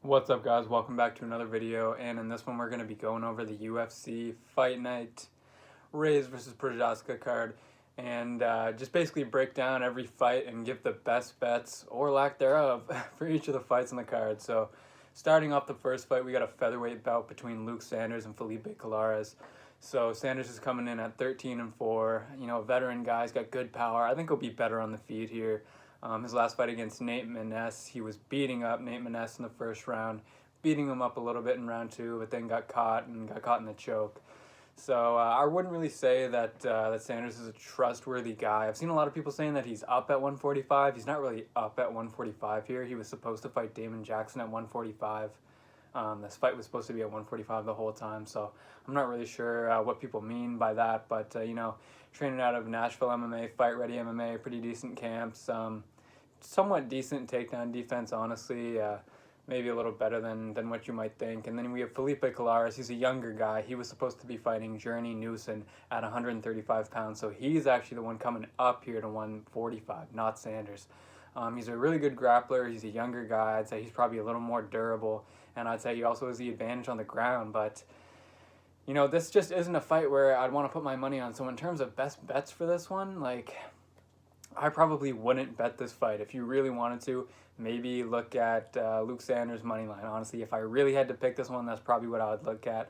What's up, guys? Welcome back to another video, and in this one we're going to be going over the UFC Fight Night REYES versus PROCHAZKA card, and just basically break down every fight and give the best bets, or lack thereof, for each of the fights on the card. So starting off the first fight, we got a featherweight bout between Luke Sanders and Felipe Colares. So Sanders is coming in at 13-4. You know, a veteran guy, he's got good power. I think he'll be better on the feet here. His last fight against Nate Maness, he was beating up Nate Maness in the first round, beating him up a little bit in round two, but then got caught in the choke. So I wouldn't really say that Sanders is a trustworthy guy. I've seen a lot of people saying that he's up at 145. He's not really up at 145 here. He was supposed to fight Damon Jackson at 145. This fight was supposed to be at 145 the whole time, so I'm not really sure what people mean by that. But you know, training out of Nashville MMA, Fight Ready MMA, pretty decent camps. Somewhat decent takedown defense, honestly. Maybe a little better than what you might think. And then we have Felipe Colares. He's a younger guy. He was supposed to be fighting Journey Newson at 135 pounds, so he's actually the one coming up here to 145, not Sanders. He's a really good grappler. He's a younger guy. I'd say he's probably a little more durable, and I'd say he also has the advantage on the ground. But you know, this just isn't a fight where I'd want to put my money on. So in terms of best bets for this one, like, I probably wouldn't bet this fight. If you really wanted to, maybe look at Luke Sanders' money line. Honestly, if I really had to pick this one, that's probably what I would look at.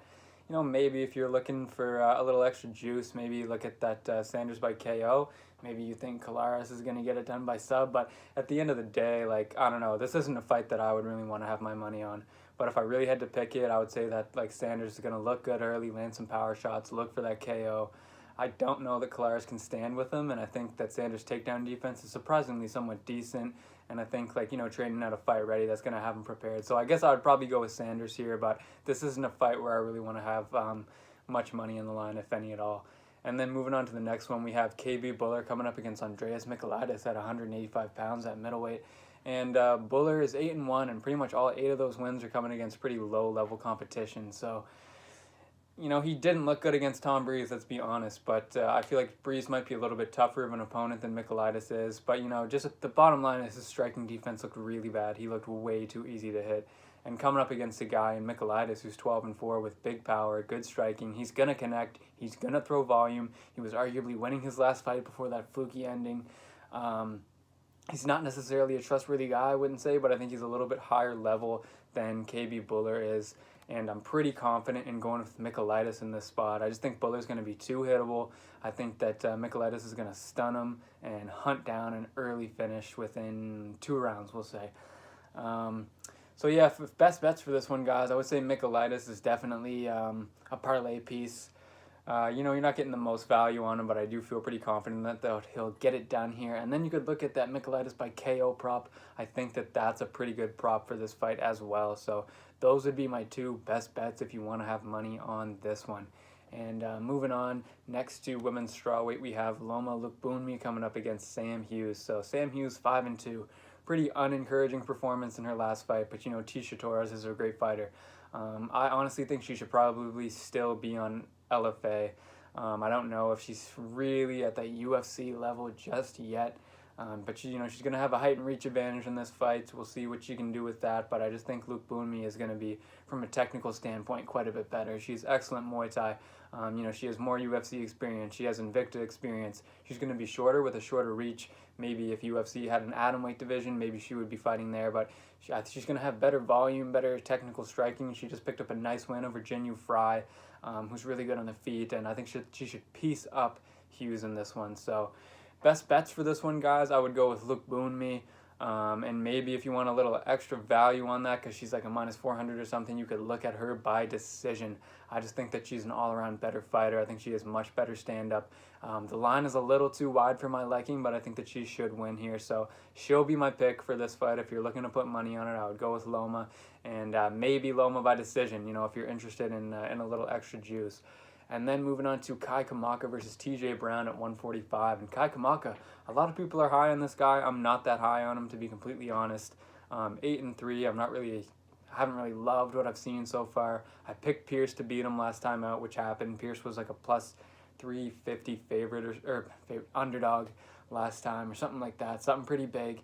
You know, maybe if you're looking for a little extra juice, maybe look at that Sanders by KO. Maybe you think Colares is going to get it done by sub. But at the end of the day, like, I don't know, this isn't a fight that I would really want to have my money on. But if I really had to pick it, I would say that, like, Sanders is going to look good early, land some power shots, look for that KO. I don't know that Colares can stand with him, and I think that Sanders' takedown defense is surprisingly somewhat decent. And I think, like, you know, training out a Fight Ready, that's going to have him prepared. So I guess I would probably go with Sanders here, but this isn't a fight where I really want to have much money in the line, if any at all. And then moving on to the next one, we have KB Buller coming up against Andreas Michailidis at 185 pounds at middleweight. And Buller is 8-1, and pretty much all 8 of those wins are coming against pretty low-level competition. So, you know, he didn't look good against Tom Breeze, let's be honest, but I feel like Breeze might be a little bit tougher of an opponent than Michailidis is. But, you know, just the bottom line is his striking defense looked really bad. He looked way too easy to hit. And coming up against a guy in Michailidis who's 12-4 with big power, good striking, he's going to connect, he's going to throw volume. He was arguably winning his last fight before that fluky ending. He's not necessarily a trustworthy guy, I wouldn't say, but I think he's a little bit higher level than KB Buller is. And I'm pretty confident in going with Michailidis in this spot. I just think Buller's going to be too hittable. I think that Michailidis is going to stun him and hunt down an early finish within 2 rounds, we'll say. So yeah, best bets for this one, guys, I would say Michailidis is definitely a parlay piece. You know, you're not getting the most value on him, but I do feel pretty confident that he'll get it done here. And then you could look at that Michailidis by KO prop. I think that that's a pretty good prop for this fight as well. So those would be my 2 best bets if you want to have money on this one. And moving on, next to women's strawweight, we have Loma Lookboonmee coming up against Sam Hughes. So Sam Hughes, 5-2. Pretty unencouraging performance in her last fight, but you know, Tecia Torres is a great fighter. I honestly think she should probably still be on LFA. I don't know if she's really at that UFC level just yet, but she's going to have a height and reach advantage in this fight. So we'll see what she can do with that, but I just think Lookboonmee is going to be, from a technical standpoint, quite a bit better. She's excellent Muay Thai. You know, she has more UFC experience. She has Invicta experience. She's going to be shorter with a shorter reach. Maybe if UFC had an atomweight division, maybe she would be fighting there, but she's going to have better volume, better technical striking. She just picked up a nice win over Jinyu Fry, who's really good on the feet, and I think she should piece up Hughes in this one. So best bets for this one, guys, I would go with Lookboonmee. And maybe if you want a little extra value on that, because she's like a -400 or something, you could look at her by decision. I just think that she's an all-around better fighter. I think she has much better stand-up. The line is a little too wide for my liking, but I think that she should win here. So she'll be my pick for this fight. If you're looking to put money on it, I would go with Loma, and maybe Loma by decision, you know, if you're interested in a little extra juice. And then moving on to Kai Kamaka versus TJ Brown at 145. And Kai Kamaka, a lot of people are high on this guy. I'm not that high on him, to be completely honest. 8-3. I haven't really loved what I've seen so far. I picked Pierce to beat him last time out, which happened. Pierce was like a plus 350 favorite or underdog last time or something like that. Something pretty big.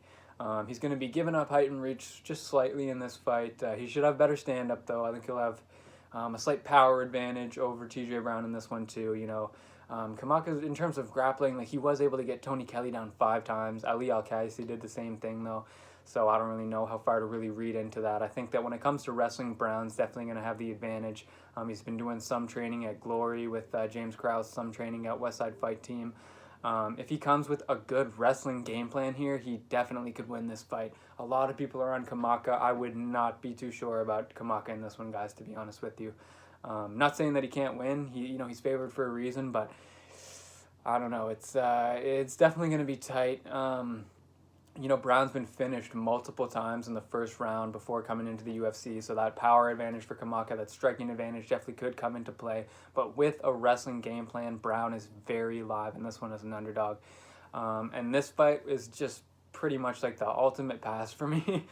He's going to be giving up height and reach just slightly in this fight. He should have better stand-up, though. I think he'll have a slight power advantage over TJ Brown in this one, too. Kamaka, in terms of grappling, like, he was able to get Tony Kelly down 5 times. Ali Al-Kaisi did the same thing, though. So I don't really know how far to really read into that. I think that when it comes to wrestling, Brown's definitely going to have the advantage. He's been doing some training at Glory with James Krause, some training at Westside Fight Team. If he comes with a good wrestling game plan here, he definitely could win this fight. A lot of people are on Kamaka. I would not be too sure about Kamaka in this one, guys, to be honest with you. Not saying that he can't win. He's favored for a reason, but I don't know. It's definitely going to be tight. Brown's been finished multiple times in the first round before coming into the UFC, so that power advantage for Kamaka, that striking advantage definitely could come into play. But with a wrestling game plan, Brown is very live in this one as an underdog. And this fight is just pretty much like the ultimate pass for me.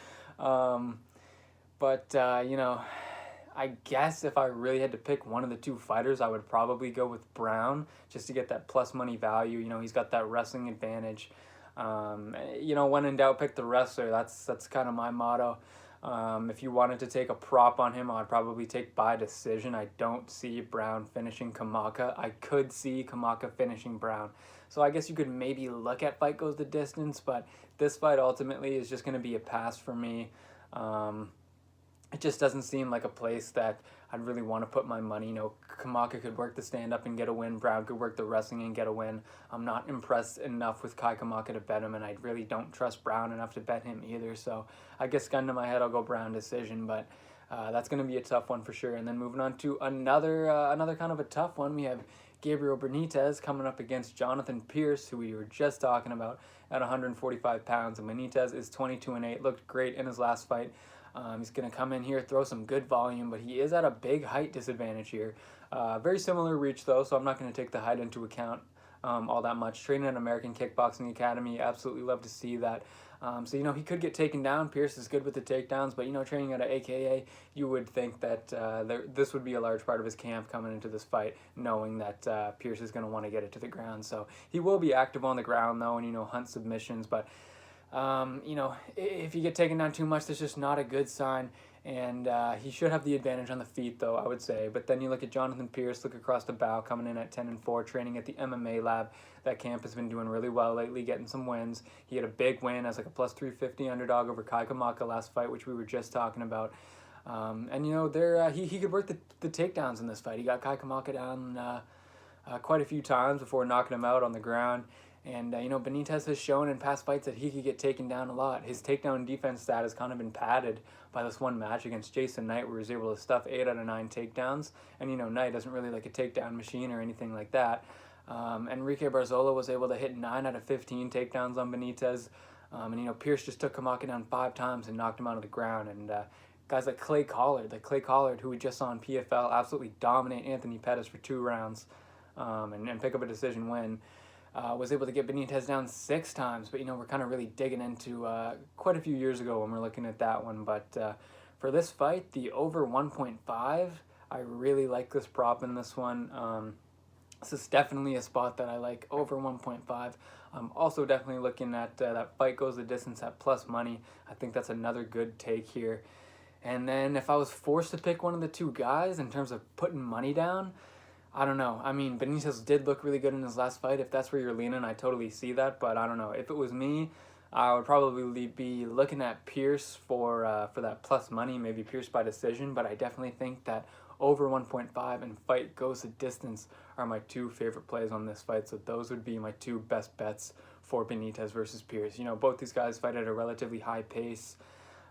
I guess if I really had to pick one of the two fighters, I would probably go with Brown just to get that plus money value. He's got that wrestling advantage. When in doubt, pick the wrestler. That's kind of my motto. If you wanted to take a prop on him, I'd probably take by decision. I don't see Brown finishing Kamaka. I could see Kamaka finishing Brown. So I guess you could maybe look at fight goes the distance, but this fight ultimately is just going to be a pass for me. It just doesn't seem like a place that I'd really want to put my money. Kamaka could work the stand-up and get a win. Brown could work the wrestling and get a win. I'm not impressed enough with Kai Kamaka to bet him, and I really don't trust Brown enough to bet him either. So I guess gun to my head, I'll go Brown decision, but that's going to be a tough one for sure. And then moving on to another kind of a tough one, we have Gabriel Benitez coming up against Jonathan Pierce, who we were just talking about, at 145 pounds. And Benitez is 22-8, looked great in his last fight. He's going to come in here, throw some good volume, but he is at a big height disadvantage here. Very similar reach, though, so I'm not going to take the height into account all that much. Training at American Kickboxing Academy, absolutely love to see that. He could get taken down. Pierce is good with the takedowns, but, training at an AKA, you would think that this would be a large part of his camp coming into this fight, knowing that Pierce is going to want to get it to the ground. So he will be active on the ground, though, and, hunt submissions, but if you get taken down too much, that's just not a good sign. And he should have the advantage on the feet, though, I would say. But then you look at Jonathan Pierce, look across the bow, coming in at 10-4, training at the MMA lab. That camp has been doing really well lately, getting some wins. He had a big win as like a plus 350 underdog over Kai Kamaka last fight, which we were just talking about. He could work the takedowns in this fight. He got Kai Kamaka down quite a few times before knocking him out on the ground. And, Benitez has shown in past fights that he could get taken down a lot. His takedown defense stat has kind of been padded by this one match against Jason Knight, where he was able to stuff 8 out of 9 takedowns. And, Knight doesn't really like a takedown machine or anything like that. Enrique Barzola was able to hit 9 out of 15 takedowns on Benitez. Pierce just took Kamaka down 5 times and knocked him out of the ground. And guys like Clay Collard, who we just saw in PFL, absolutely dominate Anthony Pettis for 2 rounds and pick up a decision win. Was able to get Benitez down 6 times, but we're kind of really digging into quite a few years ago when we're looking at that one. But for this fight, the over 1.5, I really like this prop in this one. This is definitely a spot that I like, over 1.5. I'm also definitely looking at that fight goes the distance at plus money. I think that's another good take here. And then if I was forced to pick one of the two guys in terms of putting money down, I don't know. I mean, Benitez did look really good in his last fight. If that's where you're leaning, I totally see that. But I don't know. If it was me, I would probably be looking at Pierce for that plus money, maybe Pierce by decision. But I definitely think that over 1.5 and fight goes the distance are my 2 favorite plays on this fight. So those would be my 2 best bets for Benitez versus Pierce. Both these guys fight at a relatively high pace.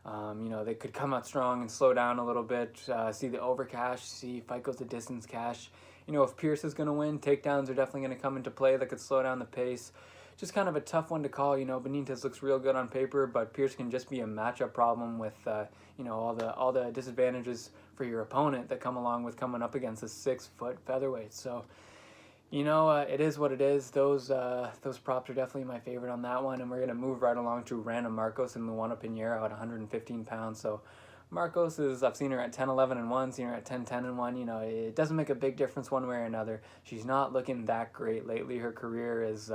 They could come out strong and slow down a little bit, see the over cash, see fight goes the distance cash. If Pierce is going to win, takedowns are definitely going to come into play that could slow down the pace. Just kind of a tough one to call. Benitez looks real good on paper, but Pierce can just be a matchup problem with, all the disadvantages for your opponent that come along with coming up against a 6-foot featherweight. So, it is what it is. Those props are definitely my favorite on that one, and we're going to move right along to Rana Marcos and Luana Pinheiro at 115 pounds. So, Marcos I've seen her at 10-11-1, seen her at 10-10-1. It doesn't make a big difference one way or another. She's not looking that great lately. Her career is,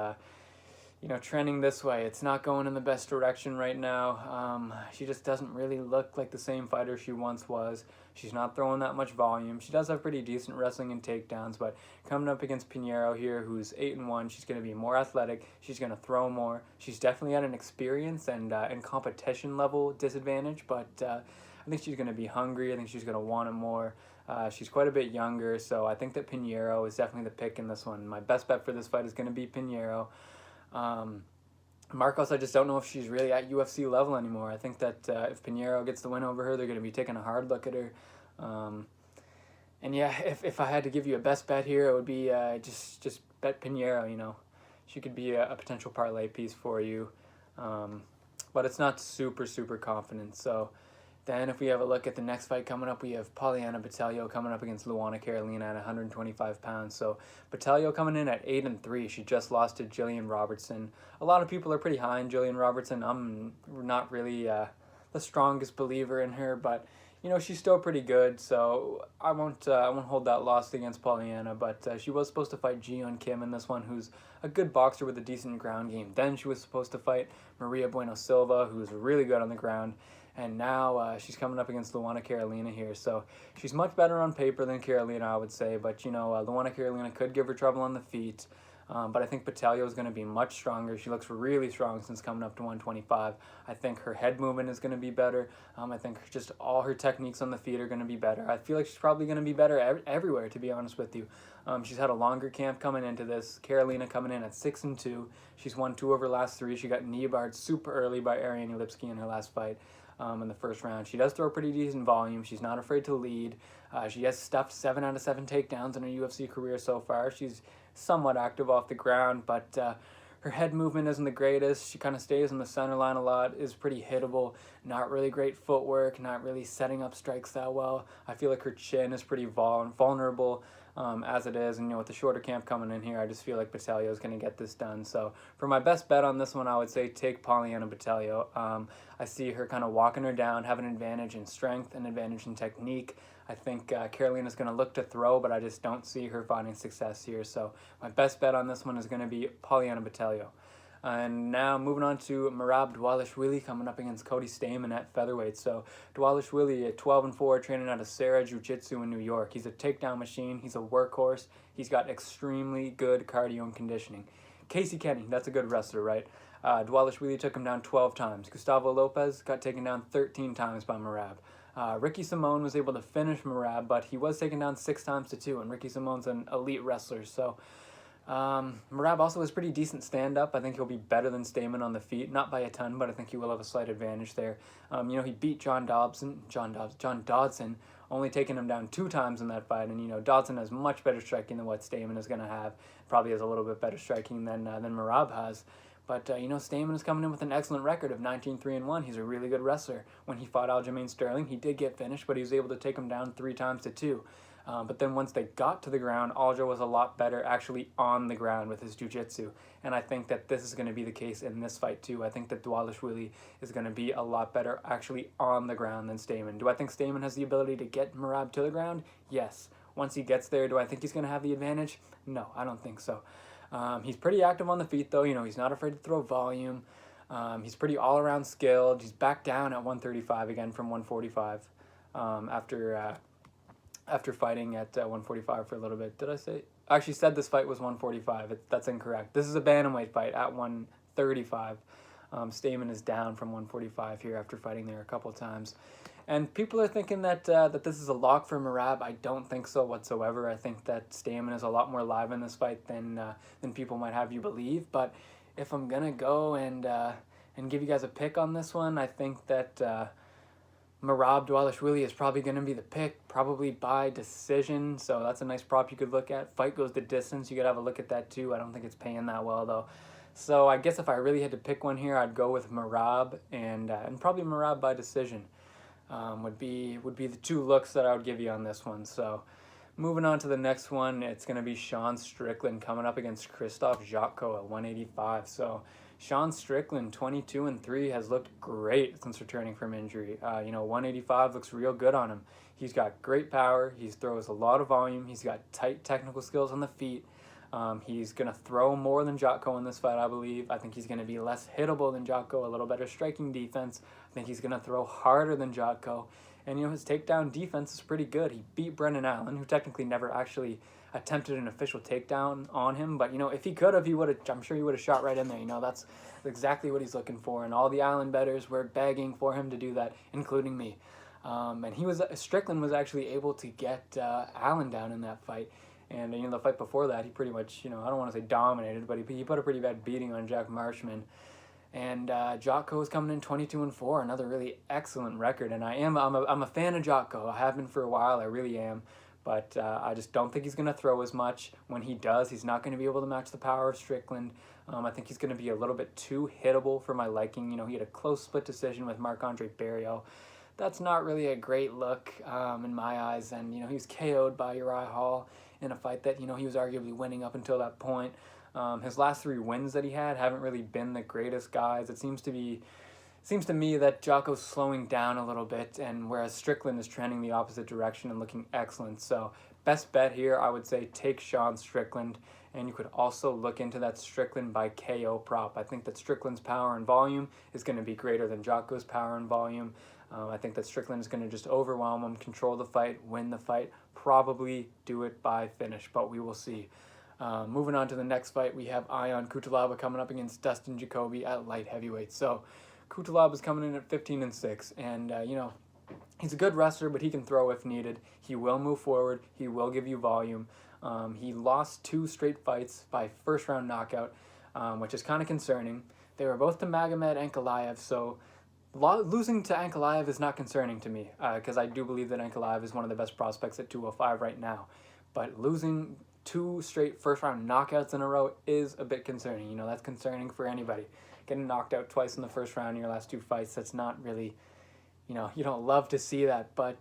trending this way. It's not going in the best direction right now. She just doesn't really look like the same fighter she once was. She's not throwing that much volume. She does have pretty decent wrestling and takedowns, but coming up against Pinheiro here, who's 8-1, she's going to be more athletic. She's going to throw more. She's definitely at an experience and competition level disadvantage, but I think she's going to be hungry. I think she's going to want it more. She's quite a bit younger, so I think that Pinheiro is definitely the pick in this one. My best bet for this fight is going to be Pinheiro. Marcos, I just don't know if she's really at UFC level anymore. I think that if Pinheiro gets the win over her, they're going to be taking a hard look at her. And yeah, if I had to give you a best bet here, it would be just bet Pinheiro. She could be a potential parlay piece for you. But it's not super confident. So then if we have a look at the next fight coming up, we have Poliana Botelho coming up against Luana Carolina at 125 pounds. So Botelho coming in at 8-3. She just lost to Jillian Robertson. A lot of people are pretty high in Jillian Robertson. I'm not really the strongest believer in her, but she's still pretty good. So I won't hold that loss against Poliana. But she was supposed to fight Ji-Yeon Kim in this one, who's a good boxer with a decent ground game. Then she was supposed to fight Maria Bueno Silva, who's really good on the ground. And now she's coming up against Luana Carolina here. So she's much better on paper than Carolina, I would say. But, Luana Carolina could give her trouble on the feet. But I think Botelho is going to be much stronger. She looks really strong since coming up to 125. I think her head movement is going to be better. I think just all her techniques on the feet are going to be better. I feel like she's probably going to be better everywhere, to be honest with you. She's had a longer camp coming into this. Carolina coming in at 6-2. She's won 2 of her last 3. She got knee barred super early by Ariane Lipski in her last fight. In the first round. She does throw pretty decent volume. She's not afraid to lead. She has stuffed 7 out of 7 takedowns in her UFC career so far. She's somewhat active off the ground, but her head movement isn't the greatest. She kind of stays in the center line a lot, is pretty hittable, not really great footwork, not really setting up strikes that well. I feel like her chin is pretty vulnerable as it is, and with the shorter camp coming in here, I just feel like Botelho is going to get this done. So for my best bet on this one, I would say take Poliana Botelho. I see her kind of walking her down, have an advantage in strength, an advantage in technique. I think Carolina's going to look to throw, but I just don't see her finding success here. So my best bet on this one is going to be Poliana Botelho. And now moving on to Merab Dvalishvili coming up against Cody Stamann at featherweight. So Dvalishvili at 12-4, training out of Sarah Jiu-Jitsu in New York. He's a takedown machine. He's a workhorse. He's got extremely good cardio and conditioning. Casey Kenny, that's a good wrestler, right? Dvalishvili took him down 12 times. Gustavo Lopez got taken down 13 times by Merab. Ricky Simone was able to finish Merab, but he was taken down 6 times to 2, and Ricky Simone's an elite wrestler. So Merab also has pretty decent stand-up. I think he'll be better than Stamann on the feet, not by a ton, but I think he will have a slight advantage there. He beat John Dodson, only taking him down 2 times in that fight, and Dodson has much better striking than what Stamann is going to have. Probably has a little bit better striking than Merab has. But, Stamann is coming in with an excellent record of 19-3-1. He's a really good wrestler. When he fought Aljamain Sterling, he did get finished, but he was able to take him down 3 times to 2. But then once they got to the ground, Aljo was a lot better actually on the ground with his jiu-jitsu. And I think that this is going to be the case in this fight too. I think that Dvalishvili is going to be a lot better actually on the ground than Stamann. Do I think Stamann has the ability to get Merab to the ground? Yes. Once he gets there, do I think he's going to have the advantage? No, I don't think so. He's pretty active on the feet though. He's not afraid to throw volume. He's pretty all-around skilled. He's back down at 135 again from 145 after fighting at 145 for a little bit. Did I say? I actually said this fight was 145. That's incorrect. This is a bantamweight fight at 135. Stamann is down from 145 here after fighting there a couple times. And people are thinking that this is a lock for Merab. I don't think so whatsoever. I think that Stamann is a lot more live in this fight than people might have you believe. But if I'm gonna go and give you guys a pick on this one, I think that Merab Dvalishvili is probably going to be the pick, probably by decision. So that's a nice prop you could look at. Fight goes the distance. You could have a look at that too. I don't think it's paying that well though. So I guess if I really had to pick one here, I'd go with Merab and probably Merab by decision. Would be the 2 looks that I would give you on this one. So moving on to the next one, it's going to be Sean Strickland coming up against Krzysztof Jotko at 185. So Sean Strickland, 22-3, has looked great since returning from injury. 185 looks real good on him. He's got great power. He throws a lot of volume. He's got tight technical skills on the feet. He's going to throw more than Jotko in this fight, I believe. I think he's going to be less hittable than Jotko, a little better striking defense. I think he's going to throw harder than Jotko. And, his takedown defense is pretty good. He beat Brendan Allen, who technically never actually attempted an official takedown on him. But, if he could have, I'm sure he would have shot right in there. That's exactly what he's looking for. And all the Allen bettors were begging for him to do that, including me. And Strickland was actually able to get Allen down in that fight. And, the fight before that, he pretty much, I don't want to say dominated, but he put a pretty bad beating on Jack Marshman. And Jotko is coming in 22-4, another really excellent record. And I'm a fan of Jotko. I have been for a while, I really am. But I just don't think he's going to throw as much. When he does, he's not going to be able to match the power of Strickland. I think he's going to be a little bit too hittable for my liking. He had a close split decision with Marc-Andre Barriault. That's not really a great look in my eyes. And, he was KO'd by Uriah Hall in a fight that, he was arguably winning up until that point. His last 3 wins that he had haven't really been the greatest guys. It seems to me that Jotko's slowing down a little bit, and whereas Strickland is trending the opposite direction and looking excellent. So best bet here, I would say take Sean Strickland, and you could also look into that Strickland by KO prop. I think that Strickland's power and volume is going to be greater than Jotko's power and volume. I think that Strickland is going to just overwhelm him, control the fight, win the fight, probably do it by finish, but we will see. Moving on to the next fight, we have Ion Cutelaba coming up against Dustin Jacoby at light heavyweight. So Cutelaba is coming in at 15-6, and he's a good wrestler, but he can throw if needed. He will move forward. He will give you volume. He lost 2 straight fights by first-round knockout, which is kind of concerning. They were both to Magomed Ankalaev, so losing to Ankalaev is not concerning to me, because I do believe that Ankalaev is one of the best prospects at 205 right now. But losing 2 straight first-round knockouts in a row is a bit concerning. That's concerning for anybody. Getting knocked out twice in the first round in your last 2 fights, that's not really, you don't love to see that. But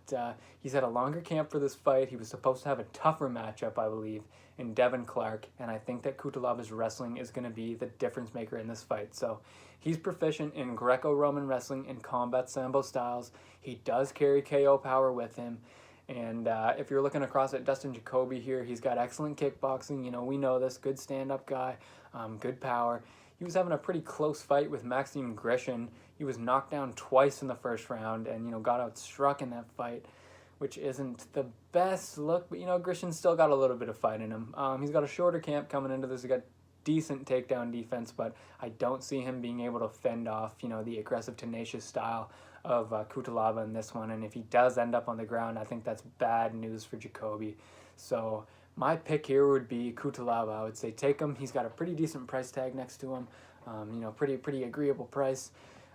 he's had a longer camp for this fight. He was supposed to have a tougher matchup, I believe, in Devin Clark. And I think that Cutelaba's wrestling is going to be the difference maker in this fight. So he's proficient in Greco-Roman wrestling and combat sambo styles. He does carry KO power with him. And if you're looking across at Dustin Jacoby here, he's got excellent kickboxing. We know this. Good stand-up guy, good power. He was having a pretty close fight with Maxime Grishin. He was knocked down twice in the first round and, got outstruck in that fight, which isn't the best look. But, Grishin's still got a little bit of fight in him. He's got a shorter camp coming into this. He's got decent takedown defense, but I don't see him being able to fend off, the aggressive, tenacious style of Cutelaba in this one. And if he does end up on the ground, I think that's bad news for Jacoby. So my pick here would be Cutelaba. I would say take him. He's got a pretty decent price tag next to him. Pretty agreeable price.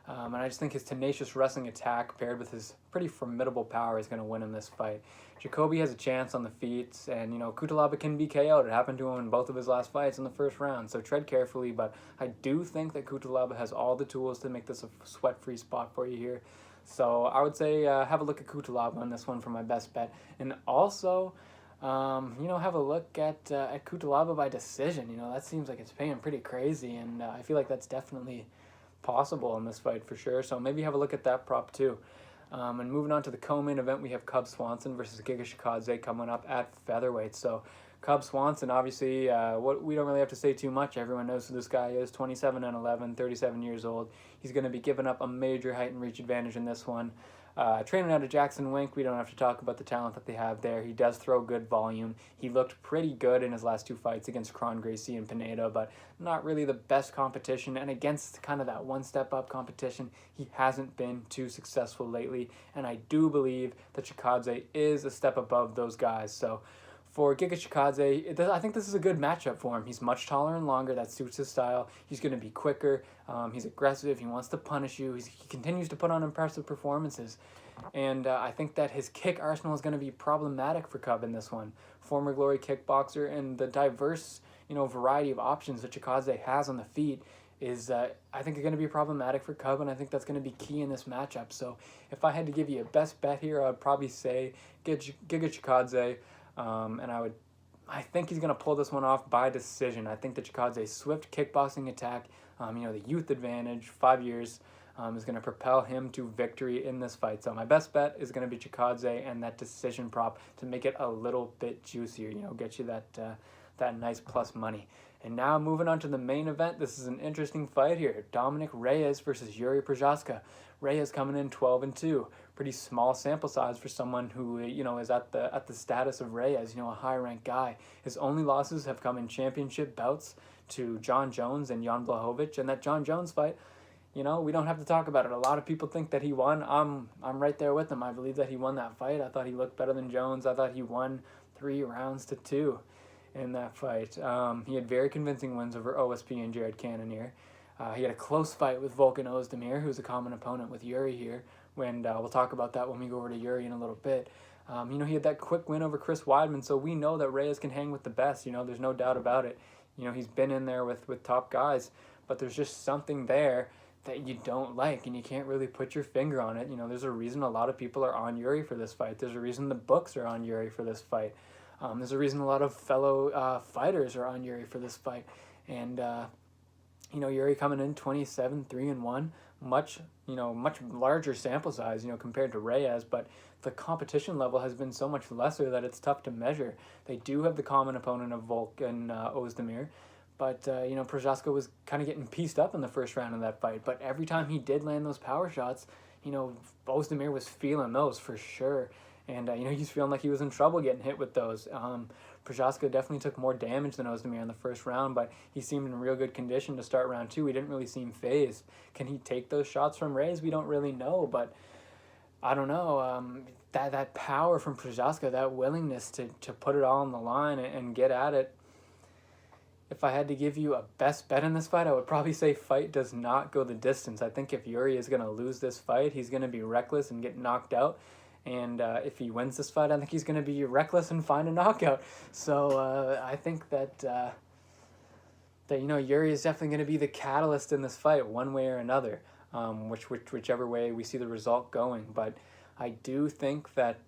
And I just think his tenacious wrestling attack paired with his pretty formidable power is going to win him this fight. Jacoby has a chance on the feet, and, Cutelaba can be KO'd. It happened to him in both of his last fights in the first round, so tread carefully. But I do think that Cutelaba has all the tools to make this a sweat-free spot for you here. So I would say have a look at Cutelaba on this one for my best bet. And also, have a look at Cutelaba by decision. That seems like it's paying pretty crazy, and I feel like that's definitely possible in this fight for sure. So maybe have a look at that prop too. And moving on to the co-main event, we have Cub Swanson versus Giga Chikadze coming up at featherweight. So Cub Swanson, obviously, we don't really have to say too much. Everyone knows who this guy is. 27-11, 37 years old. He's going to be giving up a major height and reach advantage in this one. Training out of Jackson Wink, we don't have to talk about the talent that they have there. He does throw good volume. He looked pretty good in his last 2 fights against Kron Gracie and Pineda, but not really the best competition. And against kind of that one-step-up competition, he hasn't been too successful lately. And I do believe that Chikadze is a step above those guys. So for Giga Chikadze, I think this is a good matchup for him. He's much taller and longer. That suits his style. He's going to be quicker. He's aggressive. He wants to punish you. He continues to put on impressive performances. And I think that his kick arsenal is going to be problematic for Cub in this one. Former Glory kickboxer, and the diverse, variety of options that Chikadze has on the feet is, I think, going to be problematic for Cub, and I think that's going to be key in this matchup. So if I had to give you a best bet here, I would probably say Giga Chikadze. And I think he's going to pull this one off by decision. I think that Chikadze's swift kickboxing attack, the youth advantage, 5 years, is going to propel him to victory in this fight. So my best bet is going to be Chikadze and that decision prop to make it a little bit juicier, get you that that nice plus money. And now moving on to the main event, this is an interesting fight here. Dominic Reyes versus Yuri Prochazka. Reyes coming in 12-2. Pretty small sample size for someone who, is at the status of Reyes, a high-ranked guy. His only losses have come in championship bouts to John Jones and Jan Blachowicz. And that John Jones fight, we don't have to talk about it. A lot of people think that he won. I'm right there with him. I believe that he won that fight. I thought he looked better than Jones. I thought he won 3-2 in that fight. He had very convincing wins over OSP and Jared Cannonier. He had a close fight with Volkan Ozdemir, who's a common opponent with Yuri here. We'll talk about that when we go over to Yuri in a little bit. He had that quick win over Chris Weidman, so we know that Reyes can hang with the best. There's no doubt about it. He's been in there with top guys, but there's just something there that you don't like, and you can't really put your finger on it. There's a reason a lot of people are on Yuri for this fight. There's a reason the books are on Yuri for this fight. There's a reason a lot of fellow fighters are on Yuri for this fight. And, Yuri coming in 27-3-1, much larger sample size, compared to Reyes, but the competition level has been so much lesser that it's tough to measure. They do have the common opponent of Volk and Ozdemir, but, Prochazka was kind of getting pieced up in the first round of that fight. But every time he did land those power shots, Ozdemir was feeling those for sure. And, he's feeling like he was in trouble getting hit with those. Prochazka definitely took more damage than Ozdemir in the first round, but he seemed in real good condition to start round 2. He didn't really seem phased. Can he take those shots from Reyes? We don't really know, but I don't know. That power from Prochazka, that willingness to put it all on the line and get at it. If I had to give you a best bet in this fight, I would probably say fight does not go the distance. I think if Yuri is going to lose this fight, he's going to be reckless and get knocked out. And if he wins this fight, I think he's going to be reckless and find a knockout. So I think that Yuri is definitely going to be the catalyst in this fight, one way or another, whichever way we see the result going. But I do think that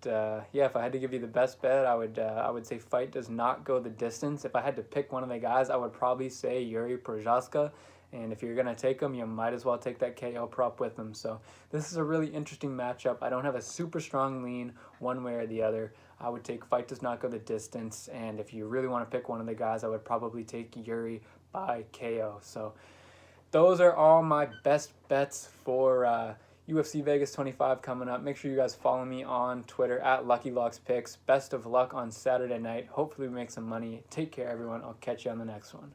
if I had to give you the best bet, I would say fight does not go the distance. If I had to pick one of the guys, I would probably say Yuri Prochazka. And if you're going to take him, you might as well take that KO prop with him. So this is a really interesting matchup. I don't have a super strong lean one way or the other. I would take fight does not go the distance. And if you really want to pick one of the guys, I would probably take Yuri by KO. So those are all my best bets for UFC Vegas 25 coming up. Make sure you guys follow me on Twitter at LuckyLocksPicks. Best of luck on Saturday night. Hopefully we make some money. Take care, everyone. I'll catch you on the next one.